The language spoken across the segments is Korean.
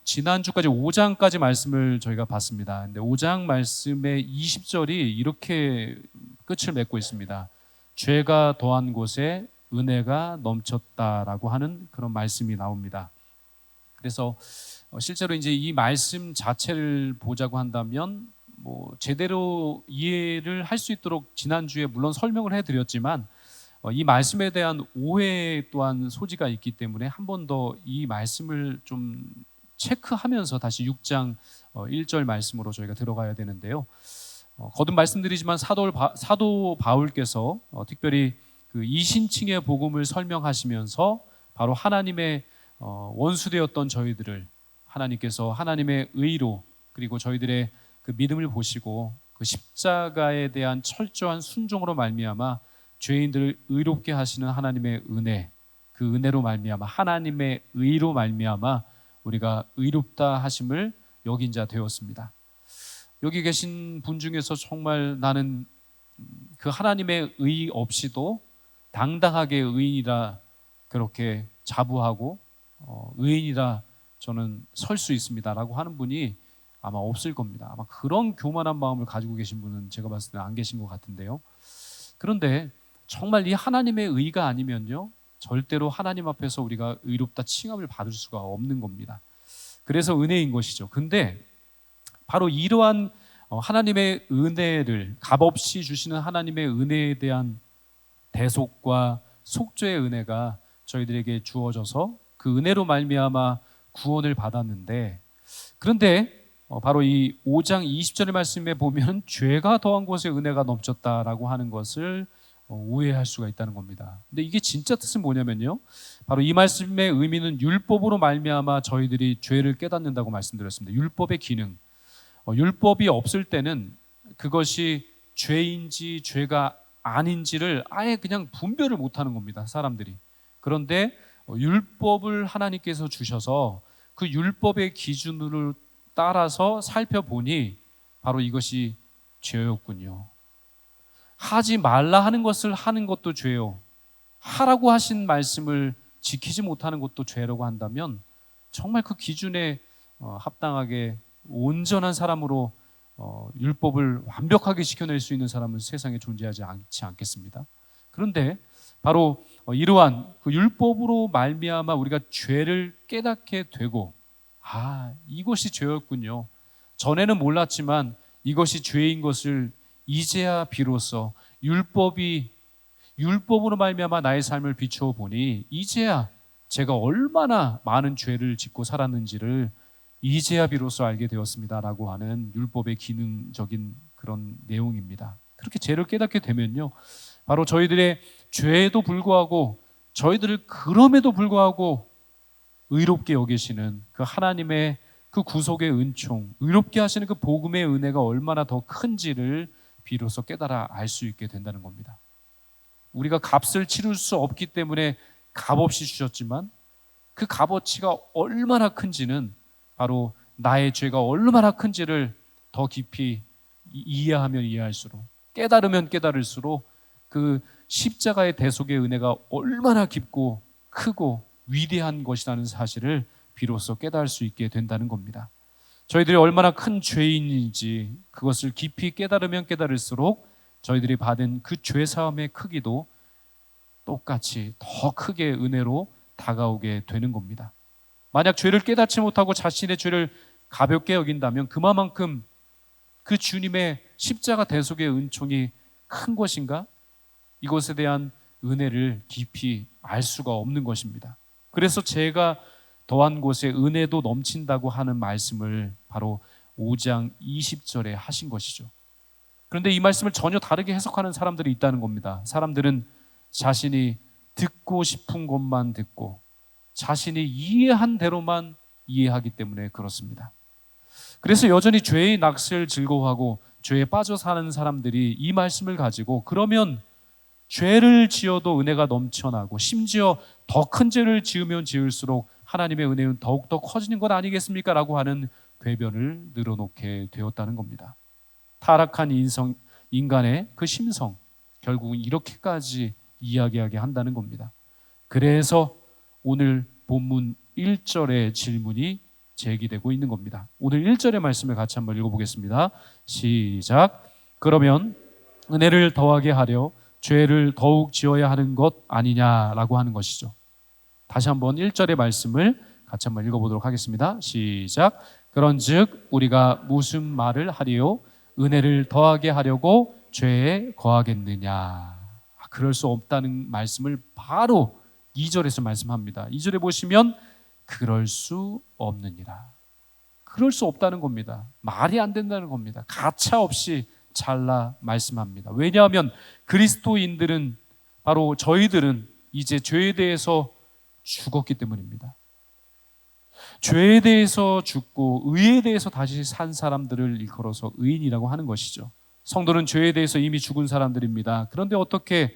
지난주까지 5장까지 말씀을 저희가 봤습니다. 근데 5장 말씀의 20절이 이렇게 끝을 맺고 있습니다. 죄가 더한 곳에 은혜가 넘쳤다라고 하는 그런 말씀이 나옵니다. 그래서 실제로 이제 이 말씀 자체를 보자고 한다면 제대로 이해를 할 수 있도록 지난주에 물론 설명을 해드렸지만 이 말씀에 대한 오해 또한 소지가 있기 때문에 한 번 더 이 말씀을 좀 체크하면서 다시 6장 1절 말씀으로 저희가 들어가야 되는데요. 거듭 말씀드리지만 사도 바울께서 특별히 그 이신칭의 복음을 설명하시면서 바로 하나님의 원수되었던 저희들을 하나님께서 하나님의 의로 그리고 저희들의 그 믿음을 보시고 그 십자가에 대한 철저한 순종으로 말미암아 죄인들을 의롭게 하시는 하나님의 은혜, 그 은혜로 말미암아 하나님의 의로 말미암아 우리가 의롭다 하심을 여긴 자 되었습니다. 여기 계신 분 중에서 정말 나는 그 하나님의 의 없이도 당당하게 의인이라 그렇게 자부하고 의인이라 저는 설 수 있습니다라고 하는 분이 아마 없을 겁니다. 아마 그런 교만한 마음을 가지고 계신 분은 제가 봤을 때는 안 계신 것 같은데요. 그런데 정말 이 하나님의 의가 아니면요, 절대로 하나님 앞에서 우리가 의롭다 칭함을 받을 수가 없는 겁니다. 그래서 은혜인 것이죠. 근데 바로 이러한 하나님의 은혜를 값없이 주시는 하나님의 은혜에 대한 대속과 속죄의 은혜가 저희들에게 주어져서 그 은혜로 말미암아 구원을 받았는데, 그런데 바로 이 5장 20절의 말씀에 보면 죄가 더한 곳에 은혜가 넘쳤다라고 하는 것을 오해할 수가 있다는 겁니다. 근데 이게 진짜 뜻은 뭐냐면요, 바로 이 말씀의 의미는 율법으로 말미암아 저희들이 죄를 깨닫는다고 말씀드렸습니다. 율법의 기능, 율법이 없을 때는 그것이 죄인지 죄가 아닌지를 아예 그냥 분별을 못하는 겁니다, 사람들이. 그런데 율법을 하나님께서 주셔서 그 율법의 기준을 따라서 살펴보니 바로 이것이 죄였군요. 하지 말라 하는 것을 하는 것도 죄요, 하라고 하신 말씀을 지키지 못하는 것도 죄라고 한다면 정말 그 기준에 합당하게 온전한 사람으로 율법을 완벽하게 지켜낼 수 있는 사람은 세상에 존재하지 않겠습니다. 그런데 바로 이러한 그 율법으로 말미암아 우리가 죄를 깨닫게 되고, 이것이 죄였군요, 전에는 몰랐지만 이것이 죄인 것을 이제야 비로소 율법으로 말미암아 나의 삶을 비추어 보니 이제야 제가 얼마나 많은 죄를 짓고 살았는지를 이제야 비로소 알게 되었습니다라고 하는 율법의 기능적인 그런 내용입니다. 그렇게 죄를 깨닫게 되면요, 바로 저희들의 죄에도 불구하고 저희들을 그럼에도 불구하고 의롭게 여기시는 그 하나님의 그 구속의 은총, 의롭게 하시는 그 복음의 은혜가 얼마나 더 큰지를 비로소 깨달아 알 수 있게 된다는 겁니다. 우리가 값을 치를 수 없기 때문에 값없이 주셨지만 그 값어치가 얼마나 큰지는 바로 나의 죄가 얼마나 큰지를 더 깊이 이해하면 이해할수록, 깨달으면 깨달을수록 그 십자가의 대속의 은혜가 얼마나 깊고 크고 위대한 것이라는 사실을 비로소 깨달을 수 있게 된다는 겁니다. 저희들이 얼마나 큰 죄인인지 그것을 깊이 깨달으면 깨달을수록 저희들이 받은 그 죄사함의 크기도 똑같이 더 크게 은혜로 다가오게 되는 겁니다. 만약 죄를 깨닫지 못하고 자신의 죄를 가볍게 여긴다면 그만큼 그 주님의 십자가 대속의 은총이 큰 것인가? 이것에 대한 은혜를 깊이 알 수가 없는 것입니다. 그래서 제가 더한 곳에 은혜도 넘친다고 하는 말씀을 바로 5장 20절에 하신 것이죠. 그런데 이 말씀을 전혀 다르게 해석하는 사람들이 있다는 겁니다. 사람들은 자신이 듣고 싶은 것만 듣고 자신이 이해한 대로만 이해하기 때문에 그렇습니다. 그래서 여전히 죄의 낚시를 즐거워하고 죄에 빠져 사는 사람들이 이 말씀을 가지고 그러면 죄를 지어도 은혜가 넘쳐나고 심지어 더 큰 죄를 지으면 지을수록 하나님의 은혜는 더욱더 커지는 것 아니겠습니까? 라고 하는 궤변을 늘어놓게 되었다는 겁니다. 타락한 인간의 그 심성, 결국은 이렇게까지 이야기하게 한다는 겁니다. 그래서 오늘 본문 1절의 질문이 제기되고 있는 겁니다. 오늘 1절의 말씀을 같이 한번 읽어보겠습니다. 시작. 그러면 은혜를 더하게 하려 죄를 더욱 지어야 하는 것 아니냐라고 하는 것이죠. 다시 한번 1절의 말씀을 같이 한번 읽어보도록 하겠습니다. 시작. 그런즉 우리가 무슨 말을 하리요? 은혜를 더하게 하려고 죄에 거하겠느냐? 그럴 수 없다는 말씀을 바로 2절에서 말씀합니다. 2절에 보시면 그럴 수 없느니라. 그럴 수 없다는 겁니다. 말이 안 된다는 겁니다. 가차 없이 잘라 말씀합니다. 왜냐하면 그리스도인들은, 바로 저희들은 이제 죄에 대해서 죽었기 때문입니다. 죄에 대해서 죽고 의에 대해서 다시 산 사람들을 일컬어서 의인이라고 하는 것이죠. 성도는 죄에 대해서 이미 죽은 사람들입니다. 그런데 어떻게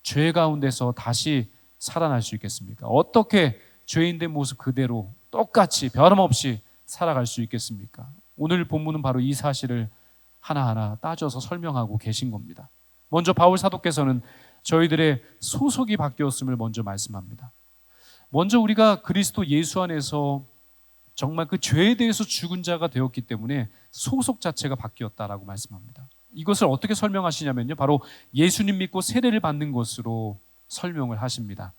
죄 가운데서 다시 살아날 수 있겠습니까? 어떻게 죄인된 모습 그대로 똑같이 변함없이 살아갈 수 있겠습니까? 오늘 본문은 바로 이 사실을 하나하나 따져서 설명하고 계신 겁니다. 먼저 바울 사도께서는 저희들의 소속이 바뀌었음을 먼저 말씀합니다. 먼저 우리가 그리스도 예수 안에서 정말 그 죄에 대해서 죽은 자가 되었기 때문에 소속 자체가 바뀌었다라고 말씀합니다. 이것을 어떻게 설명하시냐면요, 바로 예수님 믿고 세례를 받는 것으로 설명을 하십니다.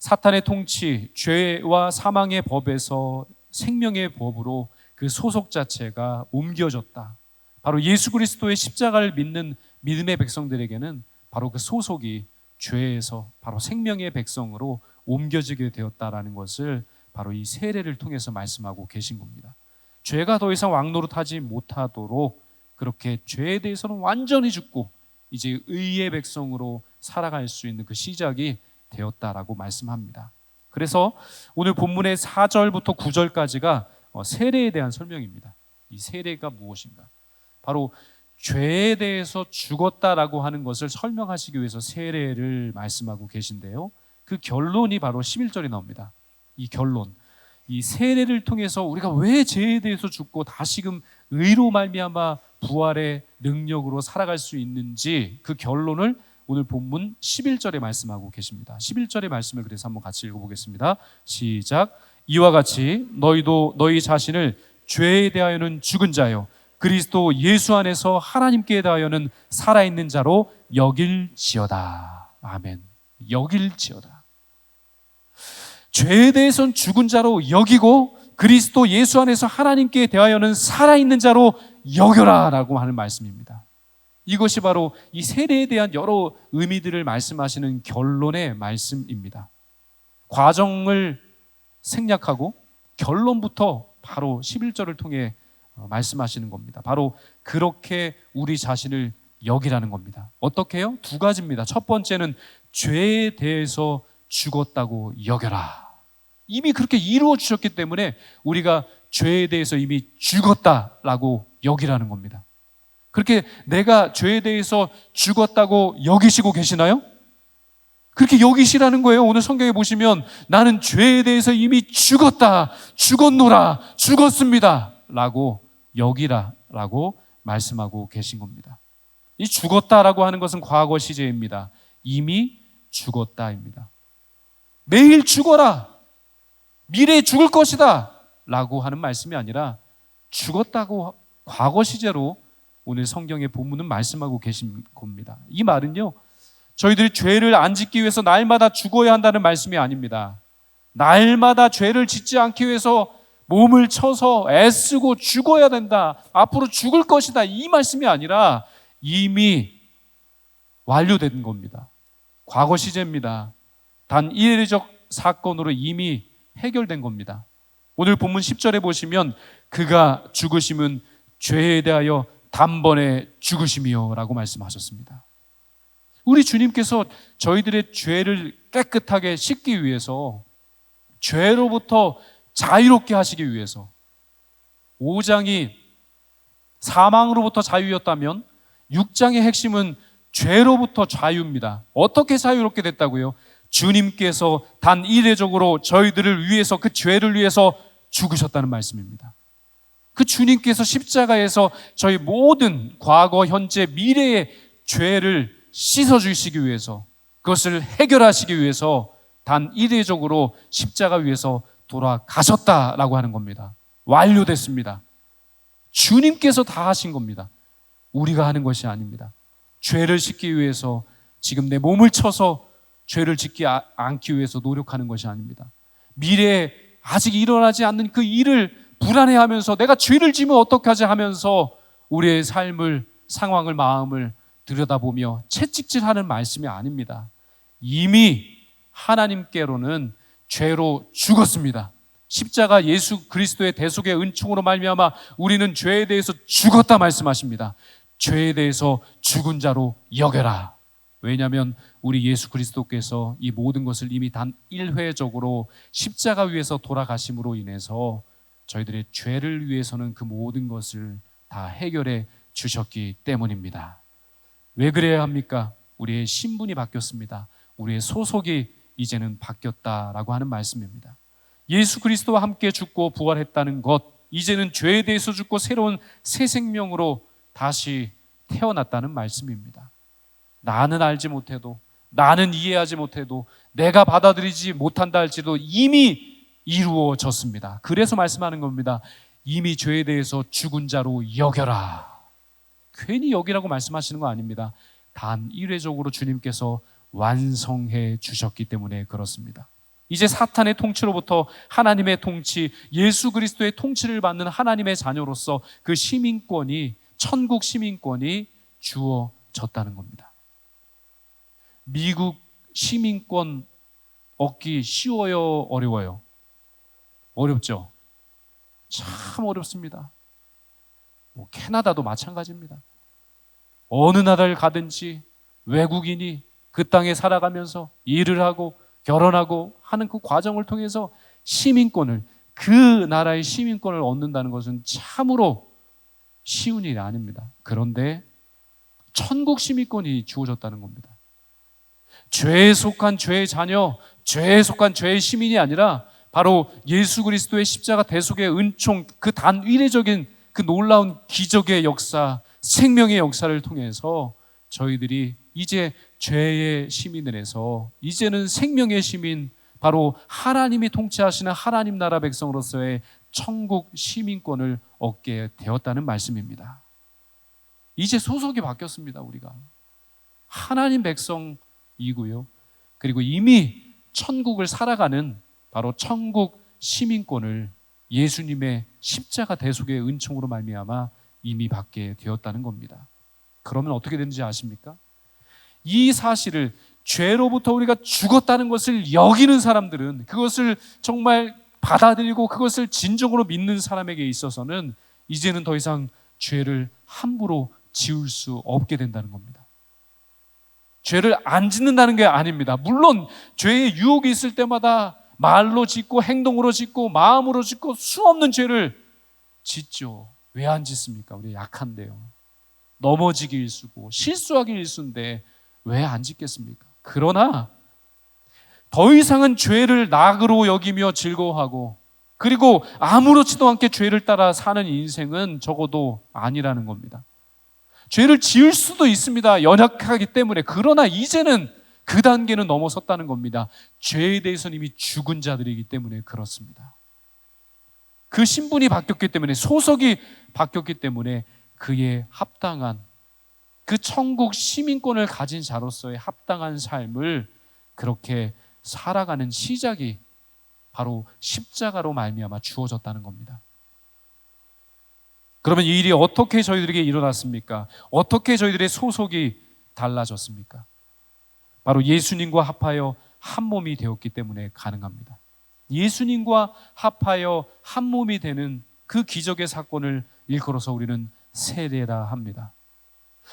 사탄의 통치, 죄와 사망의 법에서 생명의 법으로 그 소속 자체가 옮겨졌다. 바로 예수 그리스도의 십자가를 믿는 믿음의 백성들에게는 바로 그 소속이 죄에서 바로 생명의 백성으로 옮겨지게 되었다라는 것을 바로 이 세례를 통해서 말씀하고 계신 겁니다. 죄가 더 이상 왕노릇하지 못하도록 그렇게 죄에 대해서는 완전히 죽고 이제 의의 백성으로 살아갈 수 있는 그 시작이 되었다라고 말씀합니다. 그래서 오늘 본문의 4절부터 9절까지가 세례에 대한 설명입니다. 이 세례가 무엇인가? 바로 죄에 대해서 죽었다라고 하는 것을 설명하시기 위해서 세례를 말씀하고 계신데요, 그 결론이 바로 11절에 나옵니다. 이 결론, 이 세례를 통해서 우리가 왜 죄에 대해서 죽고 다시금 의로 말미암아 부활의 능력으로 살아갈 수 있는지, 그 결론을 오늘 본문 11절에 말씀하고 계십니다. 11절의 말씀을 그래서 한번 같이 읽어보겠습니다. 시작. 이와 같이 너희도 너희 자신을 죄에 대하여는 죽은 자요 그리스도 예수 안에서 하나님께 대하여는 살아있는 자로 여길지어다. 아멘. 여길지어다. 죄에 대해서는 죽은 자로 여기고 그리스도 예수 안에서 하나님께 대하여는 살아있는 자로 여겨라 라고 하는 말씀입니다. 이것이 바로 이 세례에 대한 여러 의미들을 말씀하시는 결론의 말씀입니다. 과정을 생략하고 결론부터 바로 11절을 통해 말씀하시는 겁니다. 바로 그렇게 우리 자신을 여기라는 겁니다. 어떻게요? 두 가지입니다. 첫 번째는 죄에 대해서 죽었다고 여겨라. 이미 그렇게 이루어 주셨기 때문에 우리가 죄에 대해서 이미 죽었다라고 여기라는 겁니다. 그렇게 내가 죄에 대해서 죽었다고 여기시고 계시나요? 그렇게 여기시라는 거예요. 오늘 성경에 보시면 나는 죄에 대해서 이미 죽었다, 죽었노라, 죽었습니다 라고 여기라 라고 말씀하고 계신 겁니다. 이 죽었다라고 하는 것은 과거 시제입니다. 이미 죽었다입니다. 내일 죽어라, 미래에 죽을 것이다 라고 하는 말씀이 아니라 죽었다고 과거 시제로 오늘 성경의 본문은 말씀하고 계신 겁니다. 이 말은요, 저희들이 죄를 안 짓기 위해서 날마다 죽어야 한다는 말씀이 아닙니다. 날마다 죄를 짓지 않기 위해서 몸을 쳐서 애쓰고 죽어야 된다, 앞으로 죽을 것이다, 이 말씀이 아니라 이미 완료된 겁니다. 과거 시제입니다. 단 이례적 사건으로 이미 해결된 겁니다. 오늘 본문 10절에 보시면 그가 죽으심은 죄에 대하여 단번에 죽으심이요 라고 말씀하셨습니다. 우리 주님께서 저희들의 죄를 깨끗하게 씻기 위해서, 죄로부터 자유롭게 하시기 위해서, 5장이 사망으로부터 자유였다면 6장의 핵심은 죄로부터 자유입니다. 어떻게 자유롭게 됐다고요? 주님께서 단 이례적으로 저희들을 위해서, 그 죄를 위해서 죽으셨다는 말씀입니다. 그 주님께서 십자가에서 저희 모든 과거, 현재, 미래의 죄를 씻어주시기 위해서, 그것을 해결하시기 위해서 단 이례적으로 십자가 위에서 돌아가셨다라고 하는 겁니다. 완료됐습니다. 주님께서 다 하신 겁니다. 우리가 하는 것이 아닙니다. 죄를 씻기 위해서 지금 내 몸을 쳐서 죄를 짓지 않기 위해서 노력하는 것이 아닙니다. 미래에 아직 일어나지 않는 그 일을 불안해하면서 내가 죄를 지면 어떡하지 하면서 우리의 삶을, 상황을, 마음을 들여다보며 채찍질하는 말씀이 아닙니다. 이미 하나님께로는 죄로 죽었습니다. 십자가 예수 그리스도의 대속의 은총으로 말미암아 우리는 죄에 대해서 죽었다 말씀하십니다. 죄에 대해서 죽은 자로 여겨라. 왜냐하면 우리 예수 그리스도께서 이 모든 것을 이미 단 1회적으로 십자가 위에서 돌아가심으로 인해서 저희들의 죄를 위해서는 그 모든 것을 다 해결해 주셨기 때문입니다. 왜 그래야 합니까? 우리의 신분이 바뀌었습니다. 우리의 소속이 이제는 바뀌었다라고 하는 말씀입니다. 예수 그리스도와 함께 죽고 부활했다는 것, 이제는 죄에 대해서 죽고 새로운 새 생명으로 다시 태어났다는 말씀입니다. 나는 알지 못해도, 나는 이해하지 못해도, 내가 받아들이지 못한다 할지도 이미 이루어졌습니다. 그래서 말씀하는 겁니다. 이미 죄에 대해서 죽은 자로 여겨라. 괜히 여기라고 말씀하시는 거 아닙니다. 단 1회적으로 주님께서 완성해 주셨기 때문에 그렇습니다. 이제 사탄의 통치로부터 하나님의 통치, 예수 그리스도의 통치를 받는 하나님의 자녀로서 그 시민권이, 천국 시민권이 주어졌다는 겁니다. 미국 시민권 얻기 쉬워요, 어려워요? 어렵죠? 참 어렵습니다. 캐나다도 마찬가지입니다. 어느 나라를 가든지 외국인이 그 땅에 살아가면서 일을 하고 결혼하고 하는 그 과정을 통해서 시민권을, 그 나라의 시민권을 얻는다는 것은 참으로 쉬운 일이 아닙니다. 그런데 천국 시민권이 주어졌다는 겁니다. 죄에 속한 죄의 자녀, 죄에 속한 죄의 시민이 아니라 바로 예수 그리스도의 십자가 대속의 은총, 그 단 이례적인 그 놀라운 기적의 역사, 생명의 역사를 통해서 저희들이 이제 죄의 시민에서 이제는 생명의 시민, 바로 하나님이 통치하시는 하나님 나라 백성으로서의 천국 시민권을 얻게 되었다는 말씀입니다. 이제 소속이 바뀌었습니다. 우리가 하나님 백성이고요, 그리고 이미 천국을 살아가는 바로 천국 시민권을 예수님의 십자가 대속의 은총으로 말미암아 이미 받게 되었다는 겁니다. 그러면 어떻게 되는지 아십니까? 이 사실을, 죄로부터 우리가 죽었다는 것을 여기는 사람들은, 그것을 정말 받아들이고 그것을 진정으로 믿는 사람에게 있어서는 이제는 더 이상 죄를 함부로 지을 수 없게 된다는 겁니다. 죄를 안 짓는다는 게 아닙니다. 물론 죄의 유혹이 있을 때마다 말로 짓고 행동으로 짓고 마음으로 짓고 수없는 죄를 짓죠. 왜 안 짓습니까? 우리 약한데요. 넘어지기 일수고 실수하기 일수인데 왜 안 짓겠습니까? 그러나 더 이상은 죄를 낙으로 여기며 즐거워하고, 그리고 아무렇지도 않게 죄를 따라 사는 인생은 적어도 아니라는 겁니다. 죄를 지을 수도 있습니다. 연약하기 때문에. 그러나 이제는 그 단계는 넘어섰다는 겁니다. 죄에 대해서는 이미 죽은 자들이기 때문에 그렇습니다. 그 신분이 바뀌었기 때문에, 소속이 바뀌었기 때문에 그에 합당한, 그 천국 시민권을 가진 자로서의 합당한 삶을 그렇게 살아가는 시작이 바로 십자가로 말미암아 주어졌다는 겁니다. 그러면 이 일이 어떻게 저희들에게 일어났습니까? 어떻게 저희들의 소속이 달라졌습니까? 바로 예수님과 합하여 한 몸이 되었기 때문에 가능합니다. 예수님과 합하여 한 몸이 되는 그 기적의 사건을 일컬어서 우리는 세례라 합니다.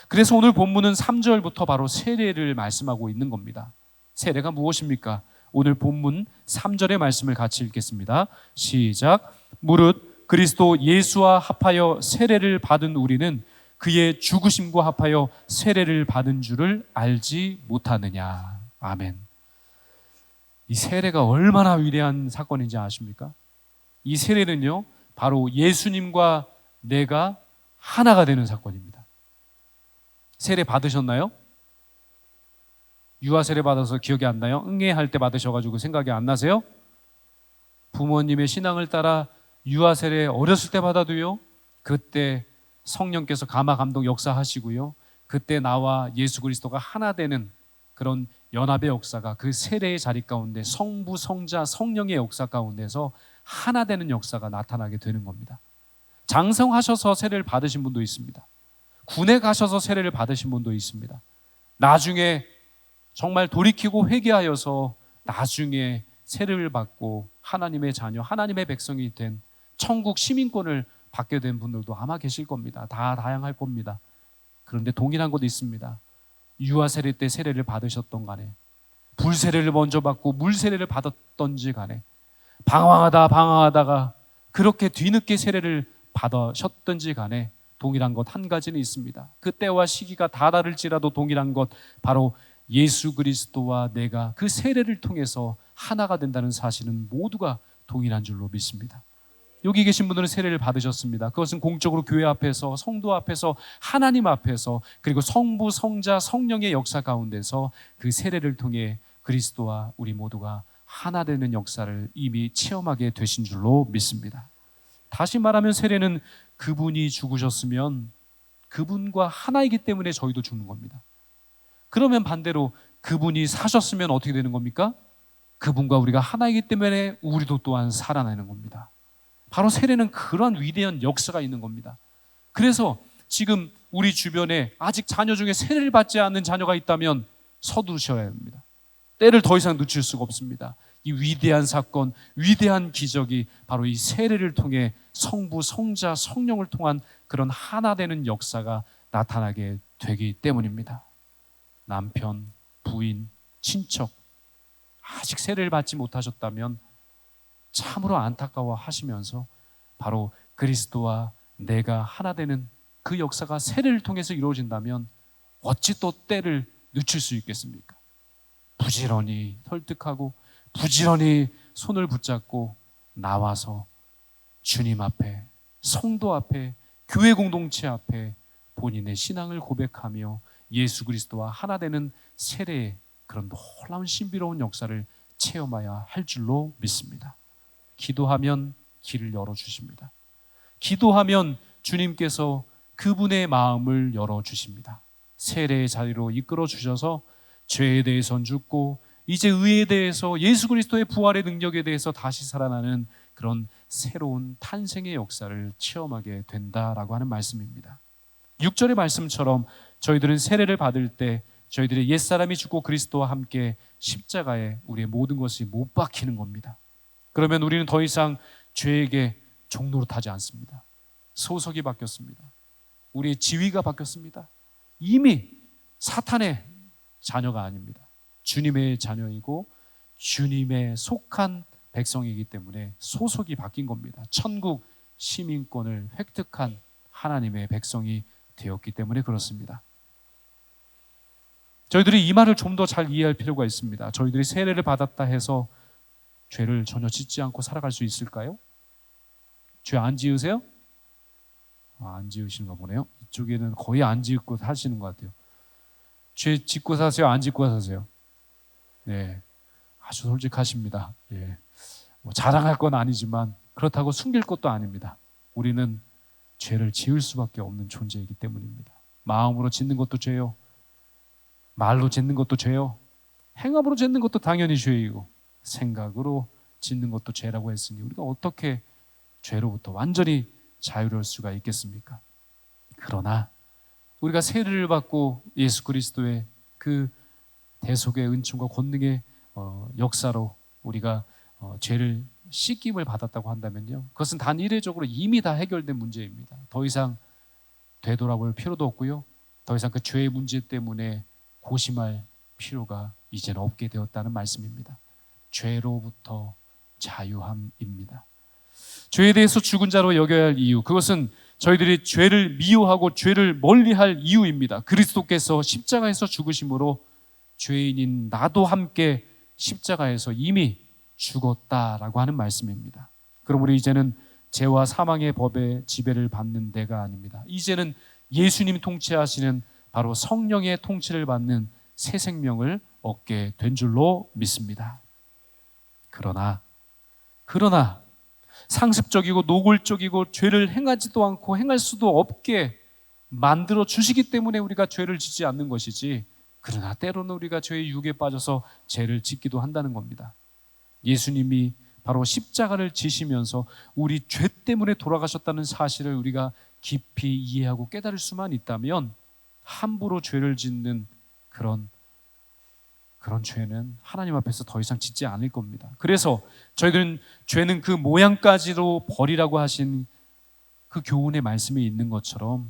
그래서 오늘 본문은 3절부터 바로 세례를 말씀하고 있는 겁니다. 세례가 무엇입니까? 오늘 본문 3절의 말씀을 같이 읽겠습니다. 시작. 무릇 그리스도 예수와 합하여 세례를 받은 우리는 그의 죽으심과 합하여 세례를 받은 줄을 알지 못하느냐. 아멘. 이 세례가 얼마나 위대한 사건인지 아십니까? 이 세례는요, 바로 예수님과 내가 하나가 되는 사건입니다. 세례 받으셨나요? 유아 세례 받아서 기억이 안 나요? 응애할 때 받으셔가지고 생각이 안 나세요? 부모님의 신앙을 따라 유아 세례 어렸을 때 받아도요, 그때 성령께서 감화 감동 역사하시고요, 그때 나와 예수 그리스도가 하나 되는 그런 연합의 역사가 그 세례의 자리 가운데 성부, 성자, 성령의 역사 가운데서 하나 되는 역사가 나타나게 되는 겁니다. 장성하셔서 세례를 받으신 분도 있습니다. 군에 가셔서 세례를 받으신 분도 있습니다. 나중에 정말 돌이키고 회개하여서 나중에 세례를 받고 하나님의 자녀, 하나님의 백성이 된 천국 시민권을 받게 된 분들도 아마 계실 겁니다. 다 다양할 겁니다. 그런데 동일한 것도 있습니다. 유아 세례 때 세례를 받으셨던 간에, 불 세례를 먼저 받고 물 세례를 받았던지 간에, 방황하다가 그렇게 뒤늦게 세례를 받으셨던지 간에 동일한 것 한 가지는 있습니다. 그 때와 시기가 다 다를지라도 동일한 것, 바로 예수 그리스도와 내가 그 세례를 통해서 하나가 된다는 사실은 모두가 동일한 줄로 믿습니다. 여기 계신 분들은 세례를 받으셨습니다. 그것은 공적으로 교회 앞에서, 성도 앞에서, 하나님 앞에서, 그리고 성부, 성자, 성령의 역사 가운데서 그 세례를 통해 그리스도와 우리 모두가 하나 되는 역사를 이미 체험하게 되신 줄로 믿습니다. 다시 말하면 세례는 그분이 죽으셨으면 그분과 하나이기 때문에 저희도 죽는 겁니다. 그러면 반대로 그분이 사셨으면 어떻게 되는 겁니까? 그분과 우리가 하나이기 때문에 우리도 또한 살아나는 겁니다. 바로 세례는 그런 위대한 역사가 있는 겁니다. 그래서 지금 우리 주변에 아직 자녀 중에 세례를 받지 않는 자녀가 있다면 서두르셔야 합니다. 때를 더 이상 늦출 수가 없습니다. 이 위대한 사건, 위대한 기적이 바로 이 세례를 통해 성부, 성자, 성령을 통한 그런 하나 되는 역사가 나타나게 되기 때문입니다. 남편, 부인, 친척 아직 세례를 받지 못하셨다면 참으로 안타까워 하시면서 바로 그리스도와 내가 하나 되는 그 역사가 세례를 통해서 이루어진다면 어찌 또 때를 늦출 수 있겠습니까? 부지런히 설득하고 부지런히 손을 붙잡고 나와서 주님 앞에, 성도 앞에, 교회 공동체 앞에 본인의 신앙을 고백하며 예수 그리스도와 하나 되는 세례의 그런 놀라운 신비로운 역사를 체험해야 할 줄로 믿습니다. 기도하면 길을 열어주십니다. 기도하면 주님께서 그분의 마음을 열어주십니다. 세례의 자리로 이끌어 주셔서 죄에 대해서는 죽고 이제 의에 대해서 예수 그리스도의 부활의 능력에 대해서 다시 살아나는 그런 새로운 탄생의 역사를 체험하게 된다라고 하는 말씀입니다. 6절의 말씀처럼 저희들은 세례를 받을 때 저희들의 옛사람이 죽고 그리스도와 함께 십자가에 우리의 모든 것이 못 박히는 겁니다. 그러면 우리는 더 이상 죄에게 종노릇하지 않습니다. 소속이 바뀌었습니다. 우리의 지위가 바뀌었습니다. 이미 사탄의 자녀가 아닙니다. 주님의 자녀이고 주님의 속한 백성이기 때문에 소속이 바뀐 겁니다. 천국 시민권을 획득한 하나님의 백성이 되었기 때문에 그렇습니다. 저희들이 이 말을 좀 더 잘 이해할 필요가 있습니다. 저희들이 세례를 받았다 해서 죄를 전혀 짓지 않고 살아갈 수 있을까요? 죄 안 지으세요? 안 지으시는가 보네요. 이쪽에는 거의 안 짓고 사시는 것 같아요. 죄 짓고 사세요? 안 짓고 사세요? 네, 아주 솔직하십니다. 예. 뭐 자랑할 건 아니지만 그렇다고 숨길 것도 아닙니다. 우리는 죄를 지을 수밖에 없는 존재이기 때문입니다. 마음으로 짓는 것도 죄요, 말로 짓는 것도 죄요, 행함으로 짓는 것도 당연히 죄이고 생각으로 짓는 것도 죄라고 했으니 우리가 어떻게 죄로부터 완전히 자유로울 수가 있겠습니까? 그러나 우리가 세례를 받고 예수 그리스도의 그 대속의 은총과 권능의 역사로 우리가 죄를 씻김을 받았다고 한다면요, 그것은 단 이례적으로 이미 다 해결된 문제입니다. 더 이상 되돌아볼 필요도 없고요, 더 이상 그 죄의 문제 때문에 고심할 필요가 이제는 없게 되었다는 말씀입니다. 죄로부터 자유함입니다. 죄에 대해서 죽은 자로 여겨야 할 이유, 그것은 저희들이 죄를 미워하고 죄를 멀리할 이유입니다. 그리스도께서 십자가에서 죽으심으로 죄인인 나도 함께 십자가에서 이미 죽었다라고 하는 말씀입니다. 그럼 우리 이제는 죄와 사망의 법의 지배를 받는 데가 아닙니다. 이제는 예수님이 통치하시는 바로 성령의 통치를 받는 새 생명을 얻게 된 줄로 믿습니다. 그러나 상습적이고 노골적이고 죄를 행하지도 않고 행할 수도 없게 만들어 주시기 때문에 우리가 죄를 짓지 않는 것이지, 그러나 때로는 우리가 죄의 유혹에 빠져서 죄를 짓기도 한다는 겁니다. 예수님이 바로 십자가를 지시면서 우리 죄 때문에 돌아가셨다는 사실을 우리가 깊이 이해하고 깨달을 수만 있다면 함부로 죄를 짓는 그런 죄는 하나님 앞에서 더 이상 짓지 않을 겁니다. 그래서 저희들은 죄는 그 모양까지도 버리라고 하신 그 교훈의 말씀이 있는 것처럼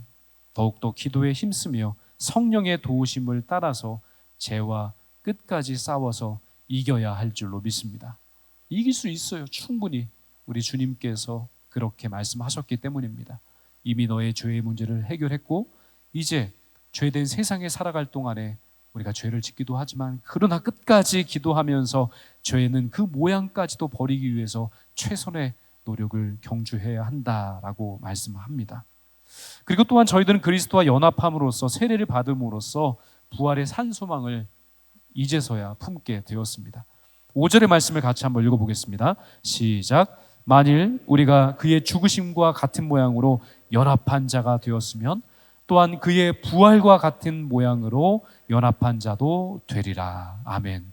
더욱더 기도에 힘쓰며 성령의 도우심을 따라서 죄와 끝까지 싸워서 이겨야 할 줄로 믿습니다. 이길 수 있어요. 충분히 우리 주님께서 그렇게 말씀하셨기 때문입니다. 이미 너의 죄의 문제를 해결했고 이제 죄된 세상에 살아갈 동안에 우리가 죄를 짓기도 하지만 그러나 끝까지 기도하면서 죄는 그 모양까지도 버리기 위해서 최선의 노력을 경주해야 한다라고 말씀합니다. 그리고 또한 저희들은 그리스도와 연합함으로써 세례를 받음으로써 부활의 산소망을 이제서야 품게 되었습니다. 5절의 말씀을 같이 한번 읽어보겠습니다. 시작. 만일 우리가 그의 죽으심과 같은 모양으로 연합한 자가 되었으면 또한 그의 부활과 같은 모양으로 연합한 자도 되리라. 아멘.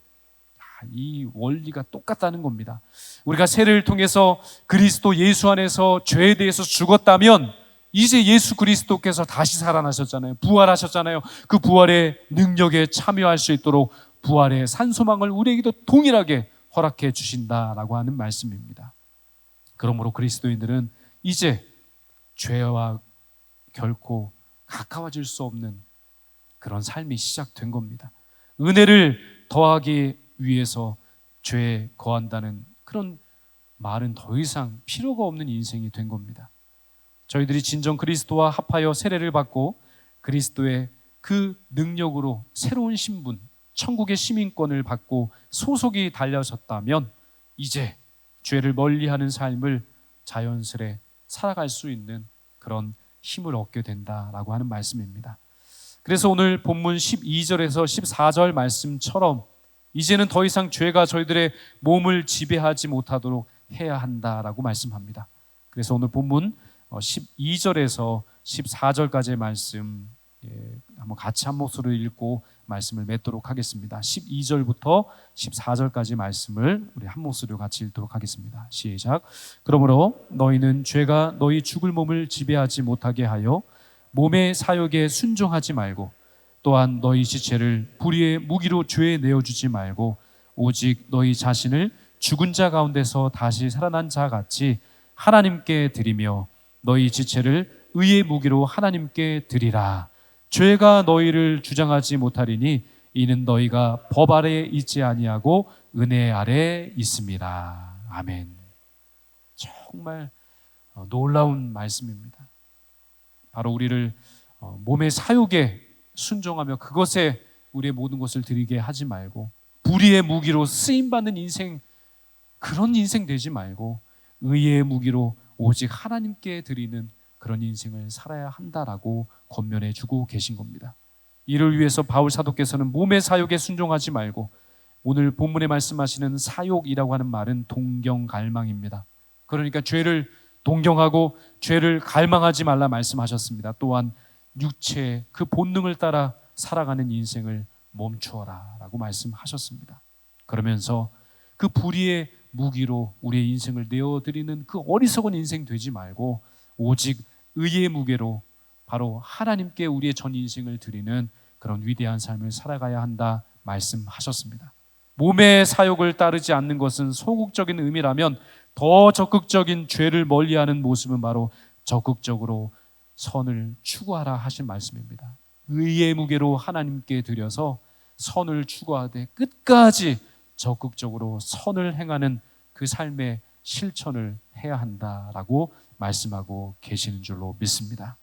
이 원리가 똑같다는 겁니다. 우리가 세례를 통해서 그리스도 예수 안에서 죄에 대해서 죽었다면 이제 예수 그리스도께서 다시 살아나셨잖아요. 부활하셨잖아요. 그 부활의 능력에 참여할 수 있도록 부활의 산소망을 우리에게도 동일하게 허락해 주신다라고 하는 말씀입니다. 그러므로 그리스도인들은 이제 죄와 결코 가까워질 수 없는 그런 삶이 시작된 겁니다. 은혜를 더하기 위해서 죄에 거한다는 그런 말은 더 이상 필요가 없는 인생이 된 겁니다. 저희들이 진정 그리스도와 합하여 세례를 받고 그리스도의 그 능력으로 새로운 신분, 천국의 시민권을 받고 소속이 달려졌다면 이제 죄를 멀리하는 삶을 자연스레 살아갈 수 있는 그런 힘을 얻게 된다라고 하는 말씀입니다. 그래서 오늘 본문 12절에서 14절 말씀처럼 이제는 더 이상 죄가 저희들의 몸을 지배하지 못하도록 해야 한다라고 말씀합니다. 그래서 오늘 본문 12절에서 14절까지의 말씀 한번 같이 한 목소리로 읽고 말씀을 맺도록 하겠습니다. 12절부터 14절까지 말씀을 우리 한 목소리로 같이 읽도록 하겠습니다. 시작. 그러므로 너희는 죄가 너희 죽을 몸을 지배하지 못하게 하여 몸의 사욕에 순종하지 말고 또한 너희 지체를 불의의 무기로 죄에 내어주지 말고 오직 너희 자신을 죽은 자 가운데서 다시 살아난 자 같이 하나님께 드리며 너희 지체를 의의 무기로 하나님께 드리라. 죄가 너희를 주장하지 못하리니 이는 너희가 법 아래에 있지 아니하고 은혜 아래에 있습니다. 아멘. 정말 놀라운 말씀입니다. 바로 우리를 몸의 사욕에 순종하며 그것에 우리의 모든 것을 드리게 하지 말고 불의의 무기로 쓰임받는 인생, 그런 인생 되지 말고 의의 무기로 오직 하나님께 드리는 그런 인생을 살아야 한다라고 권면해 주고 계신 겁니다. 이를 위해서 바울 사도께서는 몸의 사욕에 순종하지 말고, 오늘 본문에 말씀하시는 사욕이라고 하는 말은 동경갈망입니다. 그러니까 죄를 동경하고 죄를 갈망하지 말라 말씀하셨습니다. 또한 육체의 그 본능을 따라 살아가는 인생을 멈추어라 라고 말씀하셨습니다. 그러면서 그 불의의 무기로 우리의 인생을 내어드리는 그 어리석은 인생 되지 말고 오직 의의 무게로 바로 하나님께 우리의 전 인생을 드리는 그런 위대한 삶을 살아가야 한다 말씀하셨습니다. 몸의 사욕을 따르지 않는 것은 소극적인 의미라면 더 적극적인 죄를 멀리하는 모습은 바로 적극적으로 선을 추구하라 하신 말씀입니다. 의의 무게로 하나님께 드려서 선을 추구하되 끝까지 적극적으로 선을 행하는 그 삶의 실천을 해야 한다라고 말씀하고 계시는 줄로 믿습니다.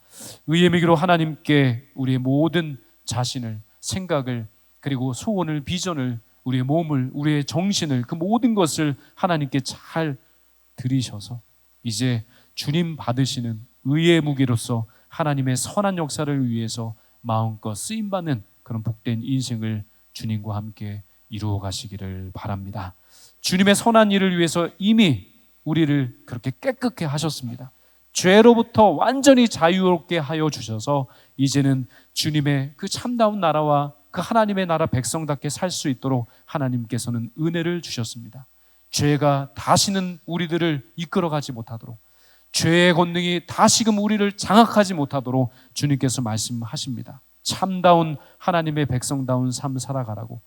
의의 무게로 하나님께 우리의 모든 자신을, 생각을, 그리고 소원을, 비전을, 우리의 몸을, 우리의 정신을, 그 모든 것을 하나님께 잘 드리셔서 이제 주님 받으시는 의의 무게로서 하나님의 선한 역사를 위해서 마음껏 쓰임받는 그런 복된 인생을 주님과 함께 이루어 가시기를 바랍니다. 주님의 선한 일을 위해서 이미 우리를 그렇게 깨끗게 하셨습니다. 죄로부터 완전히 자유롭게 하여 주셔서 이제는 주님의 그 참다운 나라와 그 하나님의 나라 백성답게 살 수 있도록 하나님께서는 은혜를 주셨습니다. 죄가 다시는 우리들을 이끌어가지 못하도록, 죄의 권능이 다시금 우리를 장악하지 못하도록 주님께서 말씀하십니다. 참다운 하나님의 백성다운 삶 살아가라고.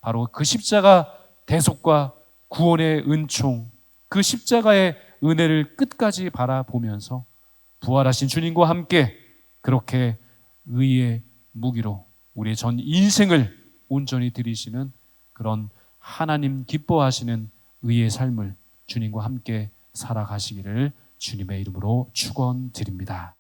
바로 그 십자가 대속과 구원의 은총, 그 십자가의 은혜를 끝까지 바라보면서 부활하신 주님과 함께 그렇게 의의 무기로 우리의 전 인생을 온전히 드리시는 그런 하나님 기뻐하시는 의의 삶을 주님과 함께 살아가시기를 주님의 이름으로 축원드립니다.